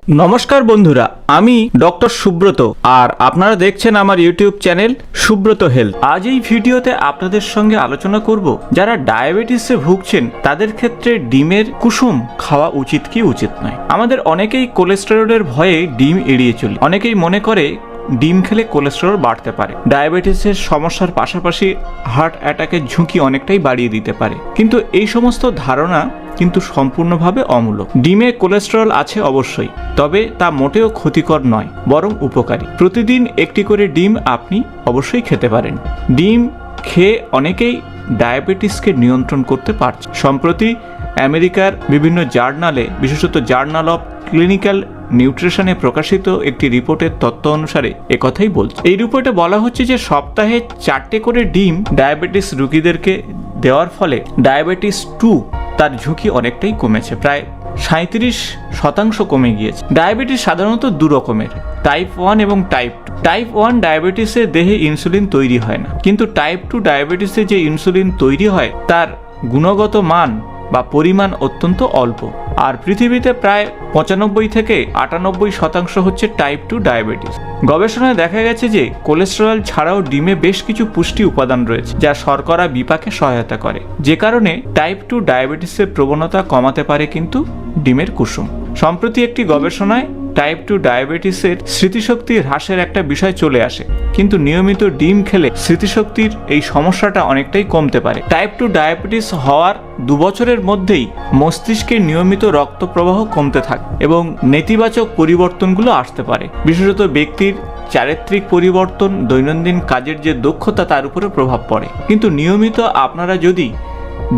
নমস্কার বন্ধুরা, আমি ডক্টর সুব্রত আর আপনারা দেখছেন আমার ইউটিউব চ্যানেল সুব্রত হেলথ। আজ এই ভিডিওতে আপনাদের সঙ্গে আলোচনা করব যারা ডায়াবেটিসে ভুগছেন তাদের ক্ষেত্রে ডিমের কুসুম খাওয়া উচিত কি উচিত নয়। আমাদের অনেকেই কোলেস্টেরলের ভয়ে ডিম এড়িয়ে চলি। অনেকেই মনে করে ডিম খেলে কোলেস্টেরল বাড়তে পারে, ডায়াবেটিসের সমস্যার পাশাপাশি হার্ট অ্যাটাকের ঝুঁকি অনেকটাই বাড়িয়ে দিতে পারে। কিন্তু এই সমস্ত ধারণা কিন্তু সম্পূর্ণভাবে অমূলক। ডিমে কোলেস্টেরল আছে অবশ্যই, তবে তা মোটেও ক্ষতিকর নয়, বরং উপকারী। প্রতিদিন একটি করে ডিম আপনি অবশ্যই খেতে পারেন। ডিম খেয়ে অনেকেই ডায়াবেটিসকে নিয়ন্ত্রণ করতে পারছে। সম্প্রতি আমেরিকার বিভিন্ন জার্নালে, বিশেষত জার্নাল অফ ক্লিনিক্যাল নিউট্রিশনে প্রকাশিত একটি রিপোর্টের তথ্য অনুসারে একথাই বলছে। এই রিপোর্টে বলা হচ্ছে যে সপ্তাহে 4টে করে ডিম ডায়াবেটিস রোগীদেরকে দেওয়ার ফলে ডায়াবেটিস 2 তার ঝুঁকি অনেকটাই কমেছে, প্রায় 37% কমে গিয়েছে। ডায়াবেটিস সাধারণত দু রকমের, টাইপ 1 এবং টাইপ 2। টাইপ 1 ডায়াবেটিসে দেহে ইনসুলিন তৈরি হয় না, কিন্তু টাইপ 2 ডায়াবেটিসে যে ইনসুলিন তৈরি হয় তার গুণগত মান বা পরিমাণ অত্যন্ত অল্প। আর পৃথিবীতে প্রায় 95 থেকে 98% হচ্ছে টাইপ 2 ডায়াবেটিস। গবেষণায় দেখা গেছে যে কোলেস্টেরল ছাড়াও ডিমে বেশ কিছু পুষ্টি উপাদান রয়েছে যা শর্করা বিপাকে সহায়তা করে, যে কারণে টাইপ 2 ডায়াবেটিসের প্রবণতা কমাতে পারে কিন্তু ডিমের কুসুম। সম্প্রতি একটি গবেষণায় টাইপ 2 ডায়াবেটিসের স্মৃতিশক্তি হ্রাসের একটা বিষয় চলে আসে, কিন্তু নিয়মিত ডিম খেলে স্মৃতিশক্তির এই সমস্যাটা অনেকটাই কমতে পারে। টাইপ 2 ডায়াবেটিস হওয়ার 2 বছরের মধ্যেই মস্তিষ্কে নিয়মিত রক্ত প্রবাহ কমতে থাকে এবং নেতিবাচক পরিবর্তনগুলো আসতে পারে। বিশেষত ব্যক্তির চারিত্রিক পরিবর্তন, দৈনন্দিন কাজের যে দক্ষতা তার উপরে প্রভাব পড়ে। কিন্তু নিয়মিত আপনারা যদি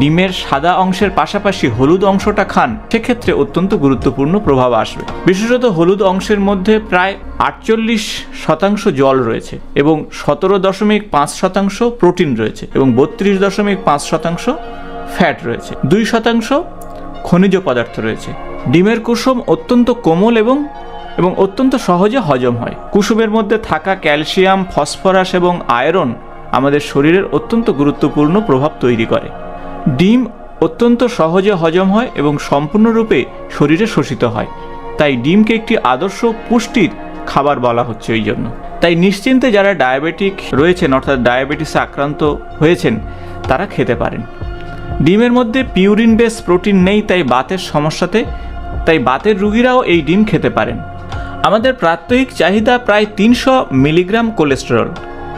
ডিমের সাদা অংশের পাশাপাশি হলুদ অংশটা খান, সেক্ষেত্রে অত্যন্ত গুরুত্বপূর্ণ প্রভাব আসবে। বিশেষত হলুদ অংশের মধ্যে প্রায় 48% জল রয়েছে এবং 17.5% প্রোটিন রয়েছে এবং 32.5% ফ্যাট রয়েছে, 2% খনিজ পদার্থ রয়েছে। ডিমের কুসুম অত্যন্ত কোমল এবং অত্যন্ত সহজে হজম হয়। কুসুমের মধ্যে থাকা ক্যালসিয়াম, ফসফরাস এবং আয়রন আমাদের শরীরের অত্যন্ত গুরুত্বপূর্ণ প্রভাব তৈরি করে। ডিম অত্যন্ত সহজে হজম হয় এবং সম্পূর্ণরূপে শরীরে শোষিত হয়, তাই ডিমকে একটি আদর্শ পুষ্টির খাবার বলা হচ্ছে। এই জন্য তাই নিশ্চিন্তে যারা ডায়াবেটিক রয়েছেন, অর্থাৎ ডায়াবেটিসে আক্রান্ত হয়েছেন, তারা খেতে পারেন। ডিমের মধ্যে পিউরিন বেস প্রোটিন নেই, তাই বাতের রোগীরাও এই ডিম খেতে পারেন। আমাদের প্রাত্যহিক চাহিদা প্রায় 300 মিলিগ্রাম কোলেস্টেরল,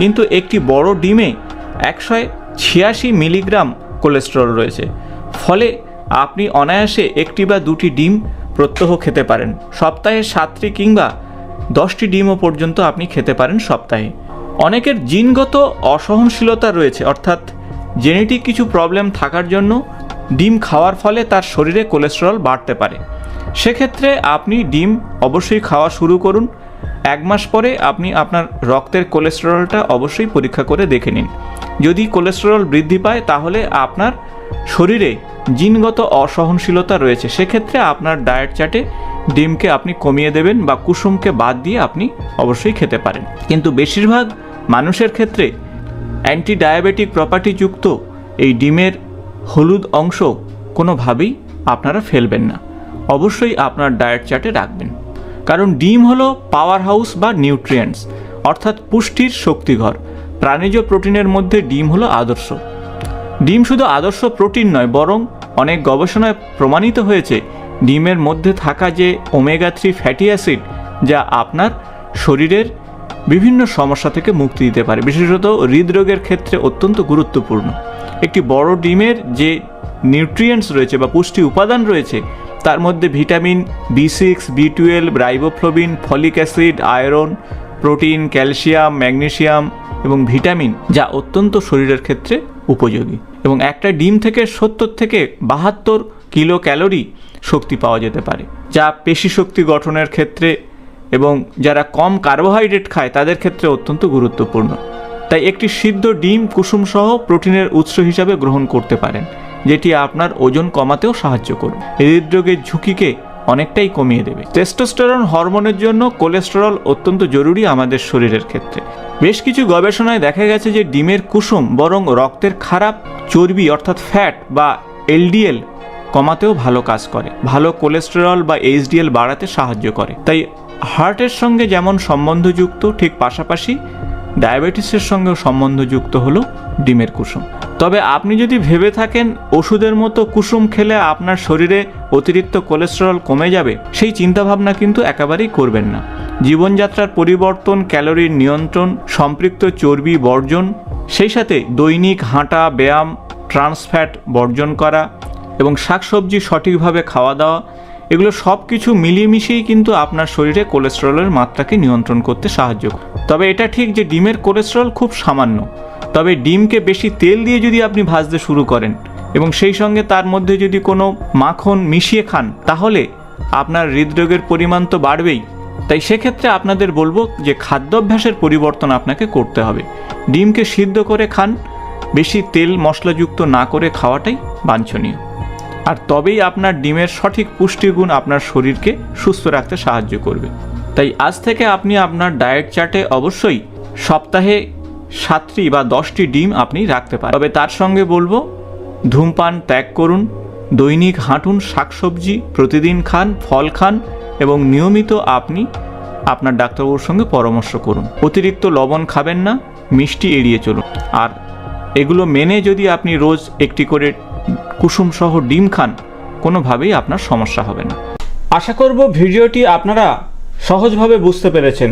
কিন্তু একটি বড় ডিমে 186 মিলিগ্রাম কোলেস্টেরল রয়েছে। ফলে আপনি অনায়াসে 1টি বা 2টি ডিম প্রত্যহ খেতে পারেন। সপ্তাহে 7টি কিংবা 10টি ডিমও পর্যন্ত আপনি খেতে পারেন সপ্তাহে। অনেকের জিনগত অসহনশীলতা রয়েছে, অর্থাৎ জেনেটিক কিছু প্রবলেম থাকার জন্য ডিম খাওয়ার ফলে তার শরীরে কোলেস্টেরল বাড়তে পারে। সেক্ষেত্রে আপনি ডিম অবশ্যই খাওয়া শুরু করুন। 1 মাস পরে আপনি আপনার রক্তের কোলেস্টেরলটা অবশ্যই পরীক্ষা করে দেখে নিন। যদি কোলেস্টেরল বৃদ্ধি পায় তাহলে আপনার শরীরে জিনগত অসহনশীলতা রয়েছে, সেক্ষেত্রে আপনার ডায়েট চার্টে ডিমকে আপনি কমিয়ে দেবেন বা কুসুমকে বাদ দিয়ে আপনি অবশ্যই খেতে পারেন। কিন্তু বেশিরভাগ মানুষের ক্ষেত্রে অ্যান্টি ডায়াবেটিক প্রপার্টিযুক্ত এই ডিমের হলুদ অংশ কোনোভাবেই আপনারা ফেলবেন না, অবশ্যই আপনার ডায়েট চার্টে রাখবেন। কারণ ডিম হলো পাওয়ার হাউস বা নিউট্রিয়েন্টস, অর্থাৎ পুষ্টির শক্তিঘর। প্রাণীজ প্রোটিনের মধ্যে ডিম হলো আদর্শ। ডিম শুধু আদর্শ প্রোটিন নয়, বরং অনেক গবেষণায় প্রমাণিত হয়েছে ডিমের মধ্যে থাকা যে ওমেগা 3 ফ্যাটি অ্যাসিড, যা আপনার শরীরের বিভিন্ন সমস্যা থেকে মুক্তি দিতে পারে, বিশেষত হৃদরোগের ক্ষেত্রে অত্যন্ত গুরুত্বপূর্ণ। একটি বড় ডিমের যে নিউট্রিয়েন্টস রয়েছে বা পুষ্টি উপাদান রয়েছে, তার মধ্যে vitamin B6, B12, riboflavin, folic acid, iron, protein, calcium, magnesium এবং ভিটামিন, যা অত্যন্ত শরীরের ক্ষেত্রে উপযোগী। এবং একটা ডিম থেকে 70 থেকে 72 কিলো ক্যালোরি শক্তি পাওয়া যেতে পারে, যা পেশি শক্তি গঠনের ক্ষেত্রে এবং যারা কম কার্বোহাইড্রেট খায় তাদের ক্ষেত্রে অত্যন্ত গুরুত্বপূর্ণ। তাই একটি সিদ্ধ ডিম কুসুম সহ প্রোটিনের উৎস হিসাবে গ্রহণ করতে পারেন, যেটি আপনার ওজন কমাতেও সাহায্য করবে, হৃদরোগের ঝুঁকিকে অনেকটাই কমিয়ে দেবে। টেস্টোস্টেরন হরমোনের জন্য কোলেস্টেরল অত্যন্ত জরুরি আমাদের শরীরের ক্ষেত্রে। বেশ কিছু গবেষণায় দেখা গেছে যে ডিমের কুসুম বরং রক্তের খারাপ চর্বি অর্থাৎ ফ্যাট বা LDL কমাতেও ভালো কাজ করে, ভালো কোলেস্টেরল বা এইচডিএল বাড়াতে সাহায্য করে। তাই হার্টের সঙ্গে যেমন সম্বন্ধযুক্ত, ঠিক পাশাপাশি ডায়াবেটিসের সঙ্গেও সম্বন্ধযুক্ত হলো ডিমের কুসুম। তবে আপনি যদি ভেবে থাকেন ওষুধের মতো কুসুম খেলে আপনার শরীরে অতিরিক্ত কোলেস্টেরল কমে যাবে, সেই চিন্তাভাবনা কিন্তু একেবারেই করবেন না। জীবনযাত্রার পরিবর্তন, ক্যালোরির নিয়ন্ত্রণ, সম্পৃক্ত চর্বি বর্জন, সেই সাথে দৈনিক হাঁটা, ব্যায়াম, ট্রান্সফ্যাট বর্জন করা এবং শাকসবজি সঠিকভাবে খাওয়া দাওয়া, এগুলো সব কিছু মিলিয়ে মিশিয়েই কিন্তু আপনার শরীরে কোলেস্টেরলের মাত্রাকে নিয়ন্ত্রণ করতে সাহায্য করে। তবে এটা ঠিক যে ডিমের কোলেস্টেরল খুব সামান্য, তবে ডিমকে বেশি তেল দিয়ে যদি আপনি ভাজতে শুরু করেন এবং সেই সঙ্গে তার মধ্যে যদি কোনো মাখন মিশিয়ে খান, তাহলে আপনার হৃদরোগের পরিমাণ তো বাড়বেই। তাই সেক্ষেত্রে আপনাদের বলবো যে খাদ্যাভ্যাসের পরিবর্তন আপনাকে করতে হবে। ডিমকে সিদ্ধ করে খান, বেশি তেল মশলাযুক্ত না করে খাওয়াটাই বাঞ্ছনীয়। আর তবেই আপনার ডিমের সঠিক পুষ্টিগুণ আপনার শরীরকে সুস্থ রাখতে সাহায্য করবে। তাই আজ থেকে আপনি আপনার ডায়েট চার্টে অবশ্যই সপ্তাহে 7টি বা 10টি ডিম আপনি রাখতে পারেন। তবে তার সঙ্গে বলবো ধূমপান ত্যাগ করুন, দৈনিক হাঁটুন, শাকসবজি প্রতিদিন খান, ফল খান এবং নিয়মিত আপনি আপনার ডাক্তারবাবুর সঙ্গে পরামর্শ করুন। অতিরিক্ত লবণ খাবেন না, মিষ্টি এড়িয়ে চলুন। আর এগুলো মেনে যদি আপনি রোজ একটি করে কুসুম সহ ডিম খান, কোনোভাবেই আপনার সমস্যা হবে না। আশা করব ভিডিওটি আপনারা সহজভাবে বুঝতে পেরেছেন।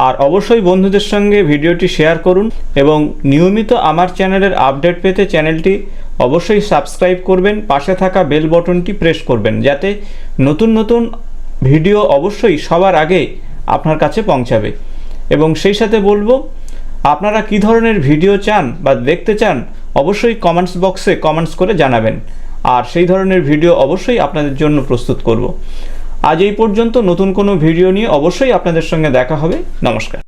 আর অবশ্যই বন্ধুদের সঙ্গে ভিডিওটি শেয়ার করুন এবং নিয়মিত আমার চ্যানেলের আপডেট পেতে চ্যানেলটি অবশ্যই সাবস্ক্রাইব করবেন, পাশে থাকা বেল বটনটি প্রেস করবেন, যাতে নতুন নতুন ভিডিও অবশ্যই সবার আগে আপনার কাছে পৌঁছাবে। এবং সেই সাথে বলবো, আপনারা কী ধরনের ভিডিও চান বা দেখতে চান অবশ্যই কমেন্টস বক্সে কমেন্টস করে জানাবেন, আর সেই ধরনের ভিডিও অবশ্যই আপনাদের জন্য প্রস্তুত করব। আজ এই পর্যন্ত। নতুন কোনো ভিডিও নিয়ে অবশ্যই আপনাদের সঙ্গে দেখা হবে। নমস্কার।